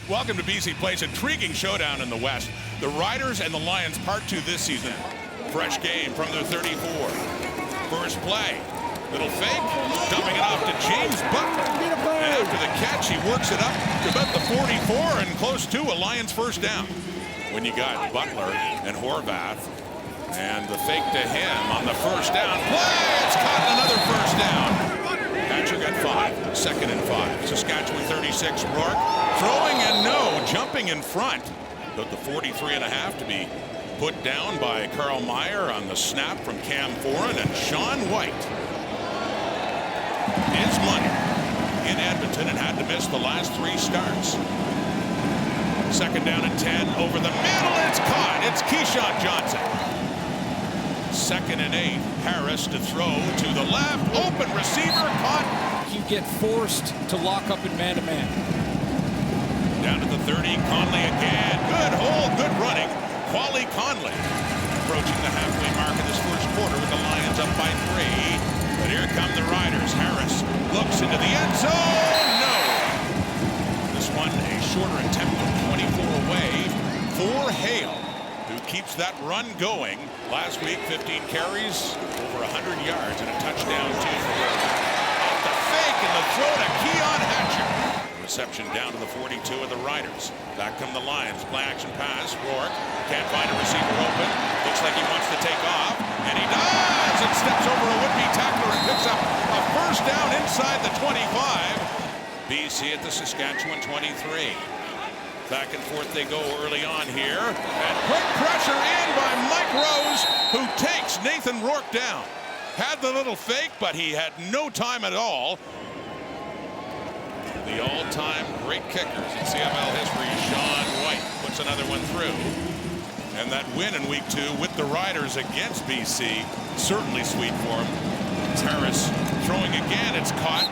Welcome to BC Place. Intriguing showdown in the West. The Riders and the Lions part 2 this season. Fresh game from their 34. First play. Little fake. Dumping it off to James Butler. And after the catch, he works it up to about the 44 and close to a Lions first down. When you got Butler and Horvath and the fake to him on the first down play, it's caught another first down. Hatcher got 5, 2nd and 5. Saskatchewan 36, Rourke throwing and no, jumping in front. But the 43.5 to be put down by Carl Meyer on the snap from Cam Foran, and Sean White is money in Edmonton and had to miss the last 3 starts. 2nd down and 10 over the middle. It's caught. It's Keyshawn Johnson. 2nd and 8. Harris to throw to the left. Open receiver caught. You get forced to lock up in man-to-man. Down to the 30. Conley again. Good hole. Good running. Wally Conley approaching the halfway mark in this first quarter with the Lions up by 3. But here come the Riders. Harris looks into the end zone. No. This one a shorter attempt of 24 away for Hale, who keeps that run going. Last week, 15 carries, over 100 yards, and a touchdown too for him. Off the fake and the throw to Keon Hatcher. Reception down to the 42 of the Riders. Back come the Lions. Play action pass. Rourke can't find a receiver open. Looks like he wants to take off, and he does. And steps over a would-be tackler and picks up a first down inside the 25. BC at the Saskatchewan 23. Back and forth they go early on here. And quick pressure in by Mike Rose, who takes Nathan Rourke down. Had the little fake, but he had no time at all. The all-time great kickers in CFL history, Sean White puts another one through. And that win in week 2 with the Riders against BC, certainly sweet for him. Harris throwing again, it's caught.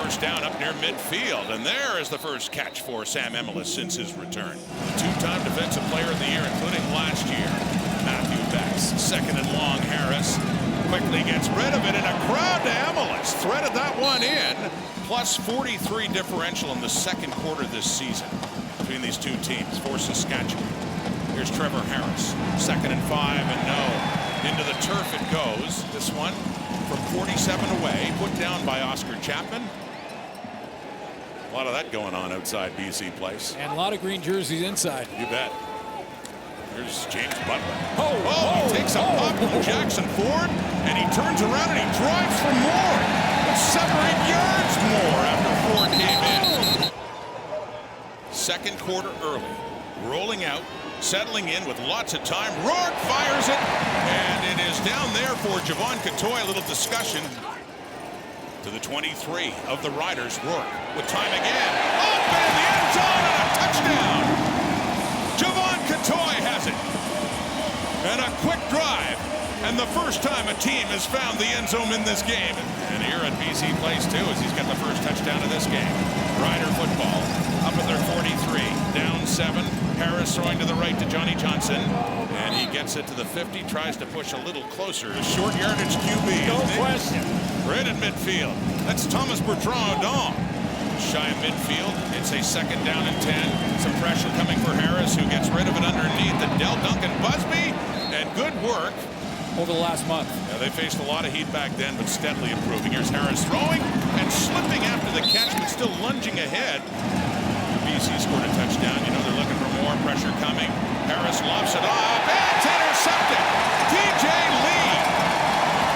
First down up near midfield, and there is the first catch for Sam Emilus since his return. The 2-time Defensive Player of the Year, including last year. Matthew Becks, 2nd and long. Harris quickly gets rid of it, and a crowd to Emilus. Threaded that one in. Plus 43 differential in the second quarter this season between these two teams for Saskatchewan. Here's Trevor Harris, 2nd and 5, and no. Into the turf it goes. This one from 47 away, put down by Oscar Chapman. A lot of that going on outside BC Place. And a lot of green jerseys inside. You bet. Here's James Butler. He takes a pop from Jackson Ford, and he turns around and he drives for more. It's 7 or 8 yards more after Ford came in. Second quarter early. Rolling out, settling in with lots of time. Rourke fires it, and it is down there for Javon Catoy. A little discussion. To the 23 of the Riders. Rourke with time again. Open in the end zone and a touchdown. Javon Catoy has it. And a quick drive. And the first time a team has found the end zone in this game. And here at BC Place too, as he's got the first touchdown of this game. Rider football up at their 43. Down 7. Harris throwing to the right to Johnny Johnson. And he gets it to the 50. Tries to push a little closer. Short yardage QB. No question. Right at midfield. That's Thomas Bertrand-Odom. Shy of midfield. It's a 2nd down and 10. Some pressure coming for Harris, who gets rid of it underneath. And Del Duncan Busby. And good work over the last month. Yeah, they faced a lot of heat back then, but steadily improving. Here's Harris throwing and slipping after the catch, but still lunging ahead. BC scored a touchdown. You know they're looking for more pressure coming. Harris lofts it off. It's intercepted. TJ Lee.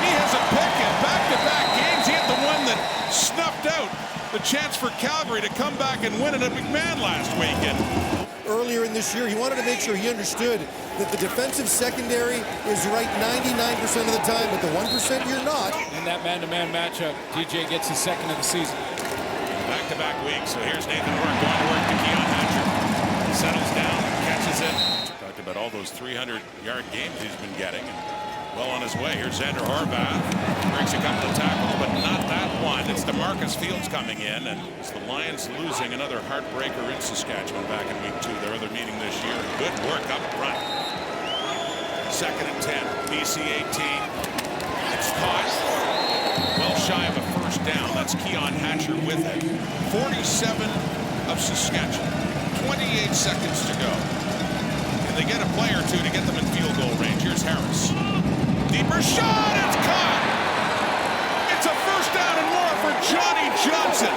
He has a pick in back-to-back games. He had the one that snuffed out the chance for Calgary to come back and win it at McMahon last weekend. Earlier in this year, he wanted to make sure he understood that the defensive secondary is right 99% of the time, but the 1% you're not. In that man-to-man matchup, DJ gets his 2nd of the season. Back-to-back weeks. So here's Nathan Rourke going to work to Keon Hatcher. Settles down, catches it. Talked about all those 300-yard games he's been getting. Well on his way. Here's Xander Horvath. Breaks a couple of tackles, but not that one. It's DeMarcus Fields coming in, and it's the Lions losing another heartbreaker in Saskatchewan back in week 2. Their other meeting this year. Good work up front. 2nd and 10. BC 18. It's caught. Well shy of a first down. That's Keon Hatcher with it. 47 of Saskatchewan. 28 seconds to go. And they get a play or two to get them in field goal range. Here's Harris. Deeper shot, it's caught! It's a first down and more for Johnny Johnson.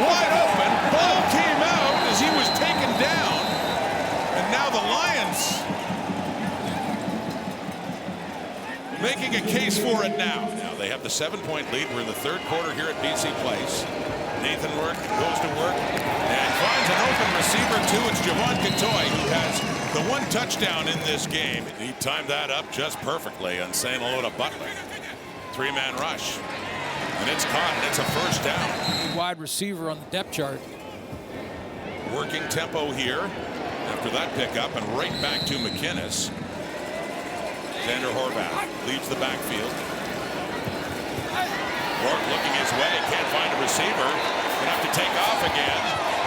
Wide open, ball came out as he was taken down. And now the Lions making a case for it now. Now they have the 7-point lead. We're in the third quarter here at BC Place. Nathan Rourke goes to work and finds an open receiver too. It's Javon Katoy who has the one touchdown in this game. He timed that up just perfectly on saying hello to Butler. 3-man rush. And it's caught, and it's a first down. Wide receiver on the depth chart. Working tempo here after that pickup, and right back to McInnes. Xander Horvath leads the backfield. Rourke looking his way, can't find a receiver. Gonna have to take off again.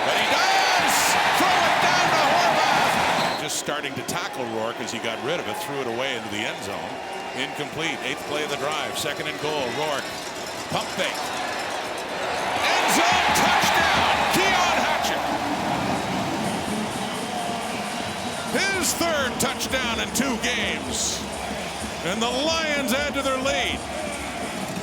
But he does! Throw it down to Horvath! Just starting to tackle Rourke as he got rid of it, threw it away into the end zone. Incomplete, 8th play of the drive, 2nd and goal. Rourke, pump fake. End zone, touchdown! Keon Hatcher! His 3rd touchdown in 2 games. And the Lions add to their lead.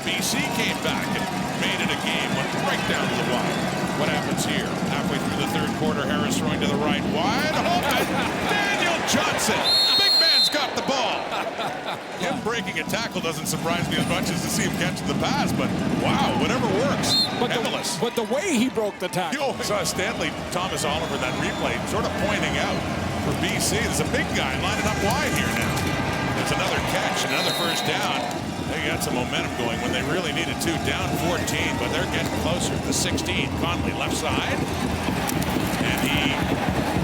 BC came back and made it a game, went right down to the wide. What happens here? Halfway through the 3rd quarter, Harris throwing to the right, wide open. Daniel Johnson, big man's got the ball. Him breaking a tackle doesn't surprise me as much as to see him catching the pass, but wow, whatever works. But the way he broke the tackle. I saw Stanley Thomas Oliver in that replay sort of pointing out for BC. There's a big guy lining up wide here now. There's another catch, another first down. They got some momentum going when they really needed to. Down 14, but they're getting closer. The 16, Conley left side. And he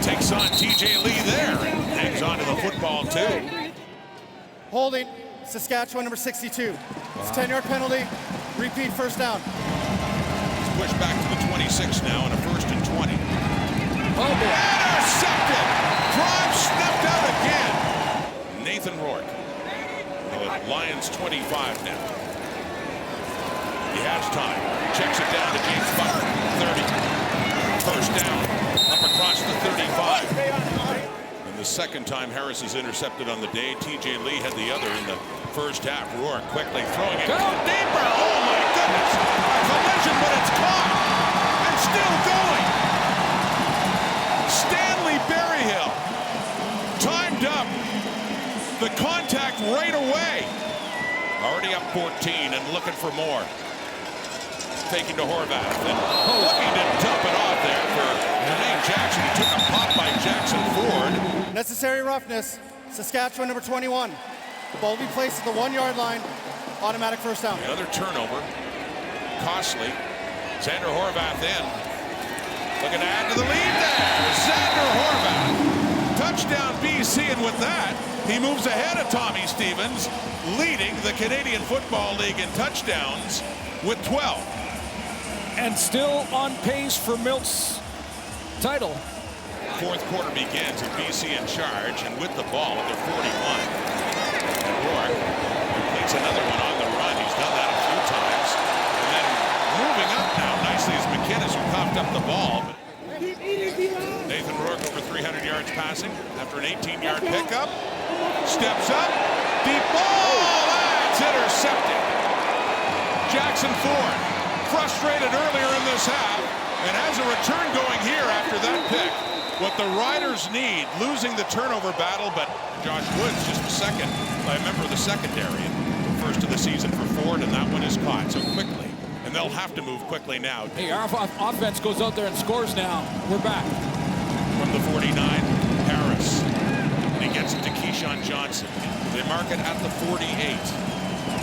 takes on TJ Lee there and hangs on to the football too. Holding, Saskatchewan, number 62. It's a 10-yard penalty. Repeat first down. He's pushed back to the 26 now and a 1st and 20. Oh, boy. Intercepted! Drive snuffed out again. Nathan Rourke. The Lions 25 now. He has time. Checks it down to James Butler. 30. First down. Up across the 35. And the 2nd time Harris is intercepted on the day. TJ Lee had the other in the first half. Rourke quickly throwing it. Deeper. Oh my goodness. A collision, but it's caught. And still going. Stanley Berryhill. Timed up. The contact right away. Already up 14 and looking for more. Taking to Horvath and looking to dump it off there for Nate Jackson. He took a pop by Jackson Ford. Necessary roughness. Saskatchewan, number 21. The ball will be placed at the 1-yard line. Automatic first down. Another turnover. Costly. Xander Horvath in. Looking to add to the lead there. Xander Horvath. Touchdown BC, and with that, he moves ahead of Tommy Stevens, leading the Canadian Football League in touchdowns with 12. And still on pace for Milt's title. 4th quarter begins with BC in charge and with the ball at their 41. And Rourke completes another one on the run. He's done that a few times. And then moving up now nicely is McInnes, who coughed up the ball. Nathan Rourke over 300 yards passing after an 18-yard pickup. Steps up. Deep ball. That's intercepted. Jackson Ford frustrated earlier in this half and has a return going here after that pick. What the Riders need, losing the turnover battle, but Josh Woods just a second, a member of the secondary, first of the season for Ford, and that one is caught so quickly. And they'll have to move quickly now. Hey, our offense goes out there and scores now. We're back. From the 49, Harris. And he gets it to Keyshawn Johnson. They mark it at the 48.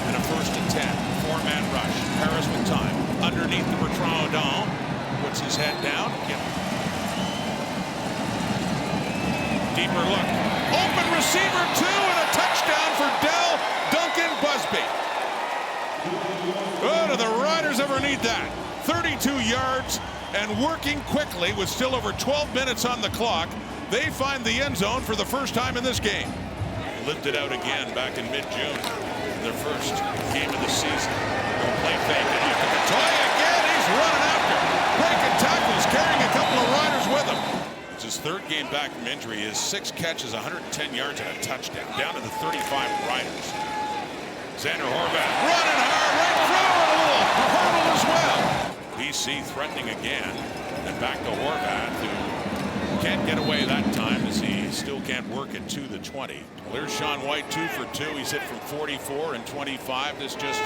And a 1st and 10. 4-man rush. Harris with time. Underneath the Bertrand Odom. Puts his head down. Deeper look. Open receiver, 2, and a touchdown for Dell Duncan Busby. Oh, do the Riders ever need that? 32 yards and working quickly with still over 12 minutes on the clock. They find the end zone for the first time in this game. Lifted out again back in mid-June. Their first game of the season. They'll play fake and look at the toy again. He's running after. Breaking tackles, carrying a couple of Riders with him. his third game back from injury. His 6 catches, 110 yards, and a touchdown. Down to the 35 Riders. Xander Horvath running hard right through, and a little hurdle as well. BC threatening again, and back to Horvath, who can't get away that time as he still can't work it to the 20. There's Sean White 2 for 2. He's hit from 44 and 25. This just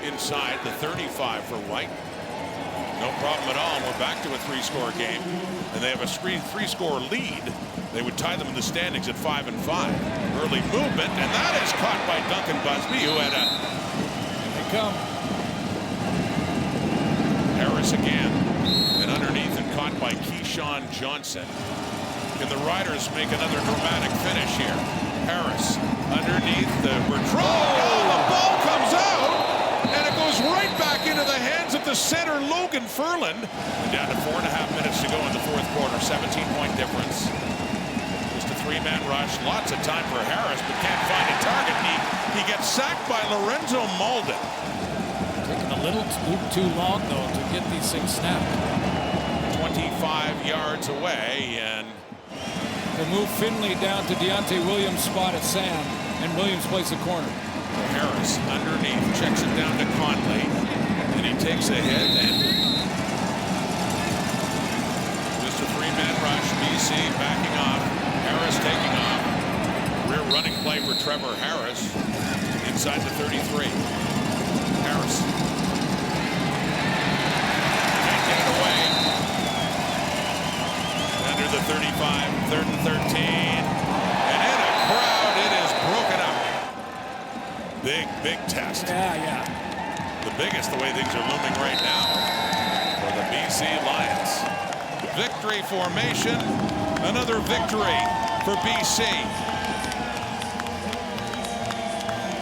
inside the 35 for White. No problem at all. We're back to a 3-score game, and they have a 3-score lead. They would tie them in the standings at 5-5. Early movement, and that is caught by Duncan Busby, who had a... Here they come. Harris again, and underneath and caught by Keyshawn Johnson. Can the Riders make another dramatic finish here? Harris underneath the retrieve. Oh, the ball comes out, and it goes right back into the hands of the center, Logan Ferland. And down to 4.5 minutes to go in the fourth quarter. 17-point difference. Just a 3-man rush. Lots of time for Harris, but can't find a target. He gets sacked by Lorenzo Malden. Taking a little too long, though, to get these things snapped. 25 yards away, and They move Finley down to Deontay Williams' spot at Sam, and Williams plays the corner. Harris underneath, checks it down to Conley, and he takes a hit, and just a 3-man rush. BC backing off, Harris taking off. Rear running play for Trevor Harris inside the 33. Harris can't get it away. Under the 35, 3rd and 13, and in a crowd, it is broken up. Big test. Yeah. The biggest, the way things are looming right now for the BC Lions. Victory formation, another victory for BC.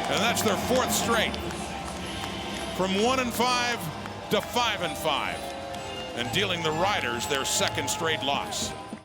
And that's their 4th straight. From 1-5 to 5-5. And dealing the Riders their 2nd straight loss.